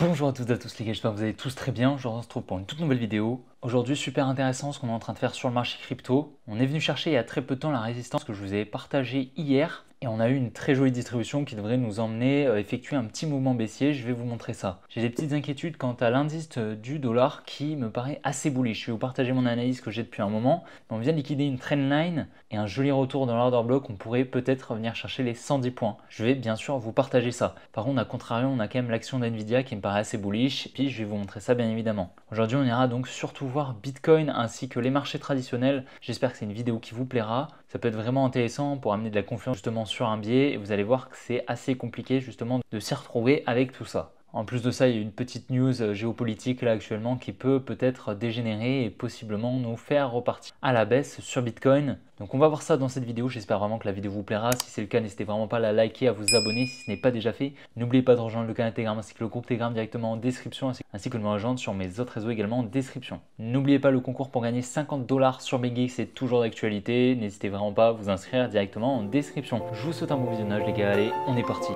Bonjour à toutes et à tous les gars, j'espère que vous allez tous très bien. Je vous retrouve pour une toute nouvelle vidéo. Aujourd'hui, super intéressant ce qu'on est en train de faire sur le marché crypto. On est venu chercher il y a très peu de temps la résistance que je vous ai partagée hier. Et on a eu une très jolie distribution qui devrait nous emmener effectuer un petit mouvement baissier. Je vais vous montrer ça. J'ai des petites inquiétudes quant à l'indice du dollar qui me paraît assez bullish. Je vais vous partager mon analyse que j'ai depuis un moment. On vient de liquider une trendline et un joli retour dans l'order block. On pourrait peut-être venir chercher les 110 points. Je vais bien sûr vous partager ça. Par contre, à contrario, on a quand même l'action d'Nvidia qui me paraît assez bullish. Et puis, je vais vous montrer ça bien évidemment. Aujourd'hui, on ira donc surtout voir Bitcoin ainsi que les marchés traditionnels. J'espère que c'est une vidéo qui vous plaira. Ça peut être vraiment intéressant pour amener de la confiance justement sur un biais et vous allez voir que c'est assez compliqué justement de s'y retrouver avec tout ça. En plus de ça, il y a une petite news géopolitique là actuellement qui peut peut-être dégénérer et possiblement nous faire repartir à la baisse sur Bitcoin. Donc on va voir ça dans cette vidéo, j'espère vraiment que la vidéo vous plaira. Si c'est le cas, n'hésitez vraiment pas à la liker, à vous abonner si ce n'est pas déjà fait. N'oubliez pas de rejoindre le canal Telegram ainsi que le groupe Telegram directement en description ainsi que de me rejoindre sur mes autres réseaux également en description. N'oubliez pas le concours pour gagner 50 $ sur BitGeek, c'est toujours d'actualité. N'hésitez vraiment pas à vous inscrire directement en description. Je vous souhaite un bon visionnage les gars, allez, on est parti.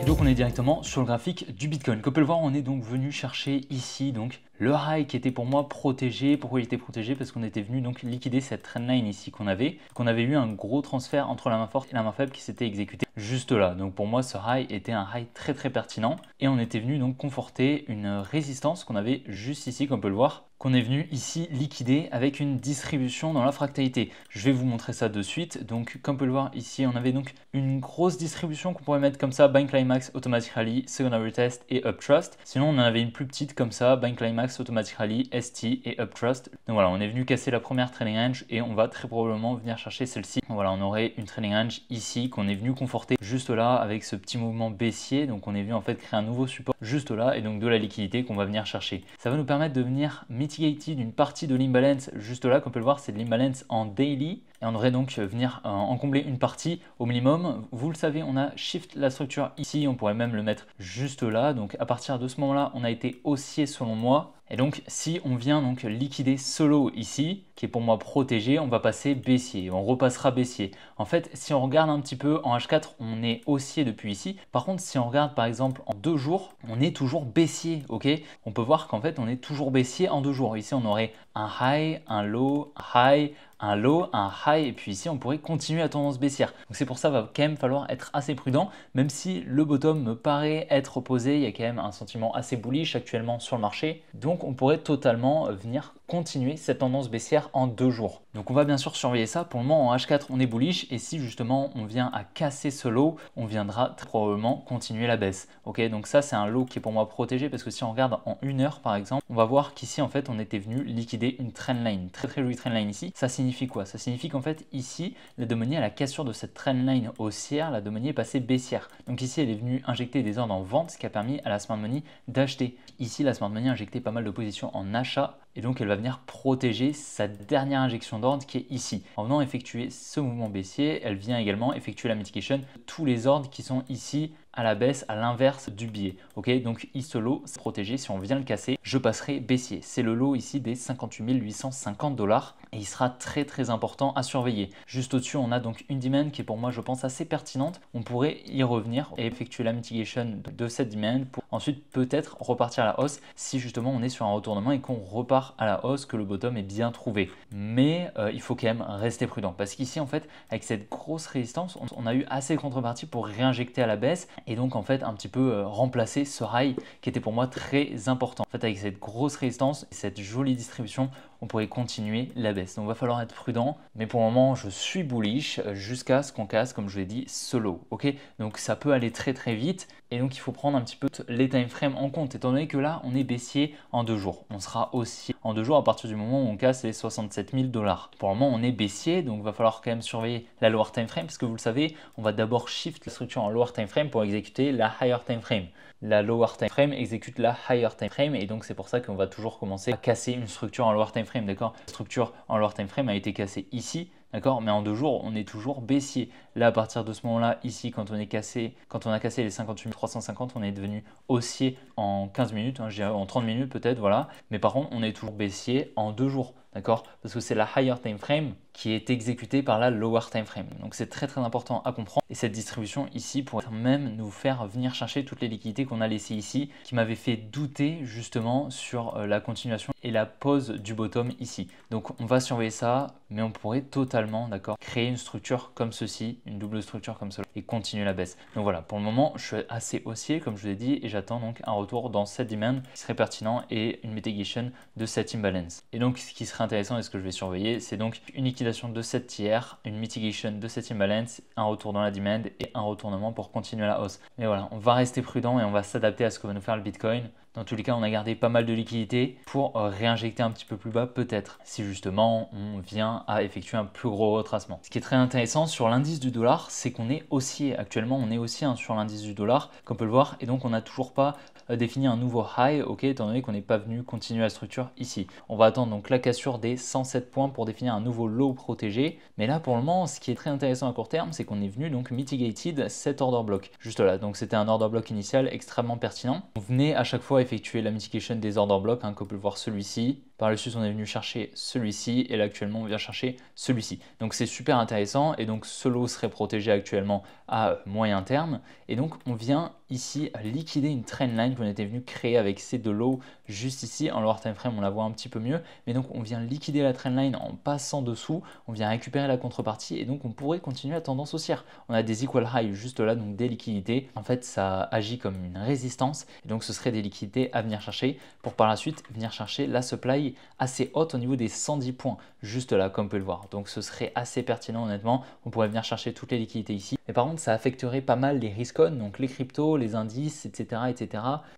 Donc on est directement sur le graphique du Bitcoin. Comme on peut le voir, on est donc venu chercher ici donc le high qui était pour moi protégé. Pourquoi il était protégé? Parce qu'on était venu donc liquider cette trendline ici qu'on avait eu un gros transfert entre la main forte et la main faible qui s'était exécuté juste là. Donc pour moi, ce high était un high très pertinent et on était venu donc conforter une résistance qu'on avait juste ici, comme on peut le voir, qu'on est venu ici liquider avec une distribution dans la fractalité. Je vais vous montrer ça de suite. Donc comme on peut le voir ici, on avait donc une grosse distribution qu'on pourrait mettre comme ça, Buying Climax, Automatic Rally, Secondary Test et Uptrust. Sinon on en avait une plus petite comme ça, Buying Climax, Automatic Rally, ST et Uptrust. Donc voilà, on est venu casser la première trading range et on va très probablement venir chercher celle-ci. Voilà, on aurait une trading range ici qu'on est venu conforter juste là avec ce petit mouvement baissier. Donc on est venu en fait créer un nouveau support juste là et donc de la liquidité qu'on va venir chercher. Ça va nous permettre de venir mitigater d'une partie de l'imbalance juste là, comme on peut le voir, c'est de l'imbalance en daily. Et on devrait donc venir en combler une partie au minimum. Vous le savez, on a shift la structure ici, on pourrait même le mettre juste là. Donc à partir de ce moment-là, on a été haussier selon moi. Et donc si on vient donc liquider ce lot ici, qui est pour moi protégé, on va passer baissier, on repassera baissier. En fait, si on regarde un petit peu en H4, on est haussier depuis ici. Par contre, si on regarde par exemple en 2 jours, on est toujours baissier, ok? On peut voir qu'en fait, on est toujours baissier en 2 jours. Ici, on aurait un high, un low, un high, un low, un high, et puis ici on pourrait continuer à tendance baissière. Donc c'est pour ça qu'il va quand même falloir être assez prudent, même si le bottom me paraît être opposé, il y a quand même un sentiment assez bullish actuellement sur le marché. Donc on pourrait totalement venir continuer cette tendance baissière en 2 jours. Donc on va bien sûr surveiller ça. Pour le moment en H4 on est bullish et si justement on vient à casser ce low, on viendra très probablement continuer la baisse. Ok, donc ça c'est un low qui est pour moi protégé parce que si on regarde en 1 heure par exemple, on va voir qu'ici en fait on était venu liquider une trendline, très jolie trendline ici. Ça signifie quoi? Ça signifie qu'en fait ici la Dominier à la cassure de cette trendline haussière, la Dominier est passée baissière. Donc ici elle est venue injecter des ordres en vente, ce qui a permis à la smart money d'acheter. Ici la smart money a injecté pas mal de positions en achat. Et donc elle va venir protéger sa dernière injection d'ordre qui est ici. En venant effectuer ce mouvement baissier, elle vient également effectuer la mitigation de tous les ordres qui sont ici à la baisse, à l'inverse du biais. Ok, donc ce lot c'est protégé. Si on vient le casser, je passerai baissier. C'est le lot ici des 58 850 $ et il sera très important à surveiller. Juste au-dessus, on a donc une demand qui est pour moi, je pense, assez pertinente. On pourrait y revenir et effectuer la mitigation de cette demand pour ensuite peut-être repartir à la hausse si justement on est sur un retournement et qu'on repart à la hausse, que le bottom est bien trouvé. Mais il faut quand même rester prudent parce qu'ici en fait avec cette grosse résistance on a eu assez de contrepartie pour réinjecter à la baisse et donc en fait un petit peu remplacer ce high qui était pour moi très important. En fait avec cette grosse résistance et cette jolie distribution, on pourrait continuer la baisse. Donc il va falloir être prudent, mais pour le moment je suis bullish jusqu'à ce qu'on casse, comme je vous l'ai dit, ce low. Ok, donc ça peut aller très vite et donc il faut prendre un petit peu les time frames en compte étant donné que là on est baissier en 2 jours. On sera aussi en 2 jours à partir du moment où on casse les 67 000 $. Pour le moment on est baissier, donc il va falloir quand même surveiller la lower time frame parce que vous le savez, on va d'abord shift la structure en lower time frame pour exécuter la higher time frame. La lower time frame exécute la higher time frame et donc c'est pour ça qu'on va toujours commencer à casser une structure en lower time frame, d'accord? La structure en lower time frame a été cassée ici, d'accord? Mais en 2 jours, on est toujours baissier. Là, à partir de ce moment-là, ici, quand on a cassé les 58 350, on est devenu haussier en 15 minutes, hein, je dirais en 30 minutes peut-être, voilà. Mais par contre, on est toujours baissier en 2 jours. D'accord? Parce que c'est la higher time frame qui est exécutée par la lower time frame. Donc c'est très très important à comprendre. Et cette distribution ici pourrait même nous faire venir chercher toutes les liquidités qu'on a laissées ici, qui m'avaient fait douter justement sur la continuation et la pause du bottom ici. Donc on va surveiller ça, mais on pourrait totalement, d'accord, créer une structure comme ceci, une double structure comme cela, et continuer la baisse. Donc voilà, pour le moment, je suis assez haussier, comme je vous l'ai dit, et j'attends donc un retour dans cette demand qui serait pertinent et une mitigation de cette imbalance. Et donc ce qui serait intéressant et ce que je vais surveiller, c'est donc une liquidation de cette tiers, une mitigation de cette imbalance, un retour dans la demand et un retournement pour continuer la hausse. Mais voilà, on va rester prudent et on va s'adapter à ce que va nous faire le Bitcoin. Dans tous les cas, on a gardé pas mal de liquidités pour réinjecter un petit peu plus bas peut-être, si justement on vient à effectuer un plus gros retracement. Ce qui est très intéressant sur l'indice du dollar, c'est qu'on est haussier. Actuellement, on est haussier sur l'indice du dollar, comme on peut le voir, et donc on n'a toujours pas défini un nouveau high, ok, étant donné qu'on n'est pas venu continuer la structure ici. On va attendre donc la cassure des 107 points pour définir un nouveau low protégé. Mais là, pour le moment, ce qui est très intéressant à court terme, c'est qu'on est venu donc mitigated cet order block, juste là. Donc c'était un order block initial extrêmement pertinent. On venait à chaque fois effectuer la mitigation des order blocks, hein, comme on peut le voir celui-ci. Par le suite, on est venu chercher celui-ci et là actuellement on vient chercher celui-ci. Donc c'est super intéressant et donc ce lot serait protégé actuellement à moyen terme. Et donc on vient ici liquider une trendline qu'on était venu créer avec ces deux lots juste ici. En lower time frame, on la voit un petit peu mieux. Mais donc on vient liquider la trendline en passant dessous. On vient récupérer la contrepartie et donc on pourrait continuer la tendance haussière. On a des equal high juste là, donc des liquidités. En fait, ça agit comme une résistance et donc ce serait des liquidités à venir chercher pour par la suite venir chercher la supply assez haute au niveau des 110 points, juste là comme on peut le voir. Donc ce serait assez pertinent honnêtement, on pourrait venir chercher toutes les liquidités ici. Mais par contre ça affecterait pas mal les risk-on, donc les cryptos, les indices, etc.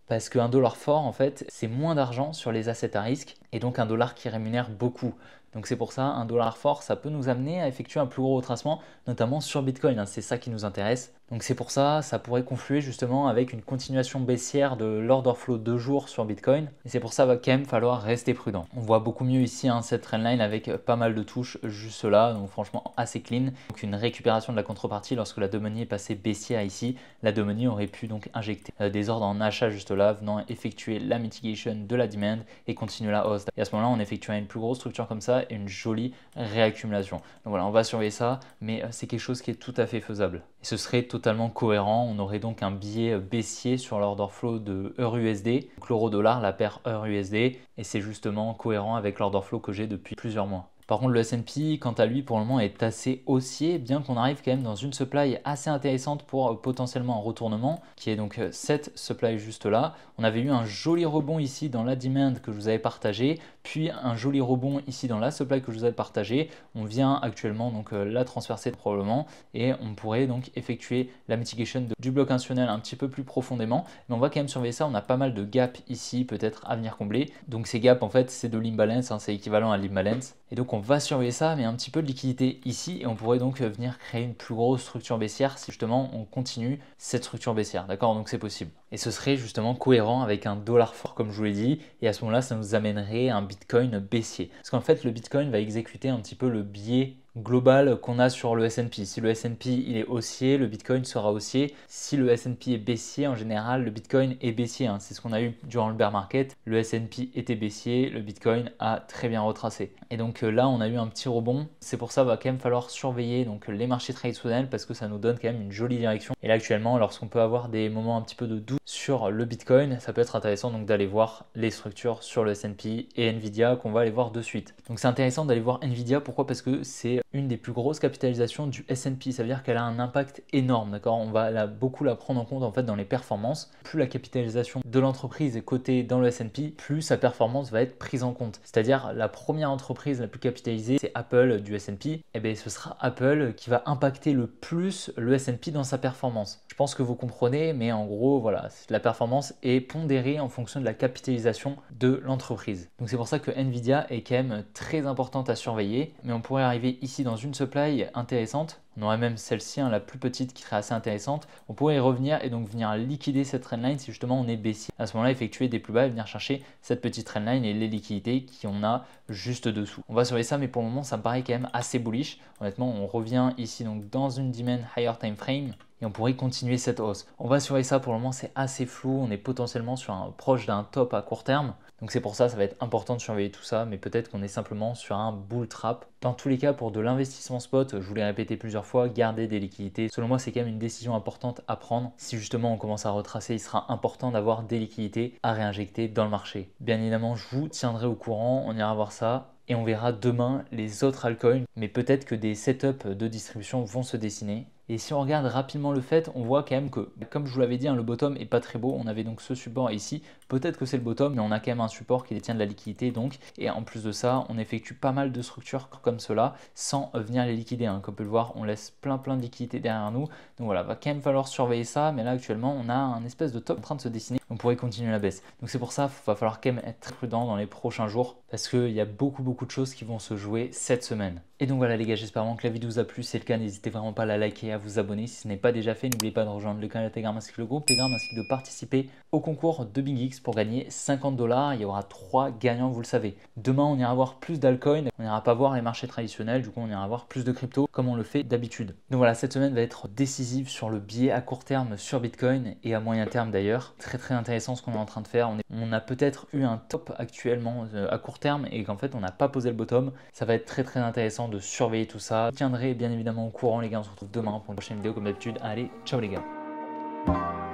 Parce qu'un dollar fort en fait c'est moins d'argent sur les assets à risque et donc un dollar qui rémunère beaucoup. Donc c'est pour ça, un dollar fort, ça peut nous amener à effectuer un plus gros retracement, notamment sur Bitcoin, hein, c'est ça qui nous intéresse. Donc c'est pour ça, ça pourrait confluer justement avec une continuation baissière de l'order flow 2 jours sur Bitcoin. Et c'est pour ça, va quand même falloir rester prudent. On voit beaucoup mieux ici hein, cette trendline avec pas mal de touches juste là, donc franchement assez clean. Donc une récupération de la contrepartie lorsque la demanie est passée baissière ici, la demanie aurait pu donc injecter des ordres en achat juste là, venant effectuer la mitigation de la demand et continuer la hausse. Et à ce moment-là, on effectuerait une plus grosse structure comme ça et une jolie réaccumulation. Donc voilà, on va surveiller ça, mais c'est quelque chose qui est tout à fait faisable. Et ce serait totalement cohérent, on aurait donc un biais baissier sur l'order flow de EURUSD, donc l'euro-dollar, la paire EURUSD, et c'est justement cohérent avec l'order flow que j'ai depuis plusieurs mois. Par contre, le S&P, quant à lui, pour le moment, est assez haussier, bien qu'on arrive quand même dans une supply assez intéressante pour potentiellement un retournement, qui est donc cette supply juste là. On avait eu un joli rebond ici dans la demand que je vous avais partagé, puis un joli rebond ici dans la supply que je vous avais partagé. On vient actuellement donc la transverser probablement, et on pourrait donc effectuer la mitigation du bloc institutionnel un petit peu plus profondément. Mais on va quand même surveiller ça, on a pas mal de gaps ici peut-être à venir combler. Donc ces gaps en fait c'est de l'imbalance, hein, c'est équivalent à l'imbalance. Et donc on va surveiller ça, mais un petit peu de liquidité ici et on pourrait donc venir créer une plus grosse structure baissière si justement on continue cette structure baissière, d'accord? Donc c'est possible. Et ce serait justement cohérent avec un dollar fort comme je vous l'ai dit, et à ce moment-là ça nous amènerait à un Bitcoin baissier. Parce qu'en fait le Bitcoin va exécuter un petit peu le biais global qu'on a sur le S&P. Si le S&P il est haussier, le Bitcoin sera haussier. Si le S&P est baissier, en général, le Bitcoin est baissier. Hein. C'est ce qu'on a eu durant le bear market. Le S&P était baissier, le Bitcoin a très bien retracé. Et donc là, on a eu un petit rebond. C'est pour ça qu'il va quand même falloir surveiller donc, les marchés traditionnels parce que ça nous donne quand même une jolie direction. Et là, actuellement, lorsqu'on peut avoir des moments un petit peu de doute sur le Bitcoin, ça peut être intéressant donc d'aller voir les structures sur le S&P et Nvidia qu'on va aller voir de suite. Donc c'est intéressant d'aller voir Nvidia. Pourquoi? Parce que c'est une des plus grosses capitalisations du S&P, ça veut dire qu'elle a un impact énorme, d'accord? On va beaucoup la prendre en compte en fait dans les performances. Plus la capitalisation de l'entreprise est cotée dans le S&P, plus sa performance va être prise en compte. C'est-à-dire la première entreprise la plus capitalisée, c'est Apple du S&P. Et bien ce sera Apple qui va impacter le plus le S&P dans sa performance. Je pense que vous comprenez, mais en gros, voilà, la performance est pondérée en fonction de la capitalisation de l'entreprise. Donc c'est pour ça que Nvidia est quand même très importante à surveiller, mais on pourrait arriver ici dans une supply intéressante. On aurait même celle-ci, hein, la plus petite, qui serait assez intéressante. On pourrait y revenir et donc venir liquider cette trendline si justement on est baissier. À ce moment-là, effectuer des plus bas et venir chercher cette petite trendline et les liquidités qu'on a juste dessous. On va surveiller ça, mais pour le moment, ça me paraît quand même assez bullish. Honnêtement, on revient ici donc dans une dimension higher time frame et on pourrait continuer cette hausse. On va surveiller ça, pour le moment c'est assez flou, on est potentiellement sur proche d'un top à court terme. Donc c'est pour ça va être important de surveiller tout ça, mais peut-être qu'on est simplement sur un bull trap. Dans tous les cas, pour de l'investissement spot, je vous l'ai répété plusieurs fois, garder des liquidités. Selon moi, c'est quand même une décision importante à prendre. Si justement on commence à retracer, il sera important d'avoir des liquidités à réinjecter dans le marché. Bien évidemment, je vous tiendrai au courant, on ira voir ça. Et on verra demain les autres altcoins, mais peut-être que des setups de distribution vont se dessiner. Et si on regarde rapidement le fait, on voit quand même que, comme je vous l'avais dit, hein, le bottom est pas très beau. On avait donc ce support ici. Peut-être que c'est le bottom, mais on a quand même un support qui détient de la liquidité. Donc, et en plus de ça, on effectue pas mal de structures comme cela sans venir les liquider. Hein. Comme on peut le voir, on laisse plein de liquidités derrière nous. Donc voilà, va quand même falloir surveiller ça. Mais là, actuellement, on a un espèce de top en train de se dessiner. On pourrait continuer la baisse. Donc c'est pour ça qu'il va falloir quand même être très prudent dans les prochains jours parce qu'il y a beaucoup de choses qui vont se jouer cette semaine. Et donc voilà les gars, j'espère vraiment que la vidéo vous a plu. Si c'est le cas, n'hésitez vraiment pas à la liker et à vous abonner si ce n'est pas déjà fait. N'oubliez pas de rejoindre le canal Telegram ainsi que le groupe Telegram ainsi que de participer au concours de BingX pour gagner 50 $. Il y aura 3 gagnants, vous le savez. Demain, on ira voir plus d'altcoins. On n'ira pas voir les marchés traditionnels. Du coup, on ira voir plus de crypto comme on le fait d'habitude. Donc voilà, cette semaine va être décisive sur le biais à court terme sur Bitcoin et à moyen terme d'ailleurs. Très intéressant ce qu'on est en train de faire. On a peut-être eu un top actuellement à court terme et qu'en fait, on n'a pas posé le bottom. Ça va être très intéressant de surveiller tout ça. Je tiendrai bien évidemment au courant les gars, on se retrouve demain pour une prochaine vidéo comme d'habitude. Allez, ciao les gars.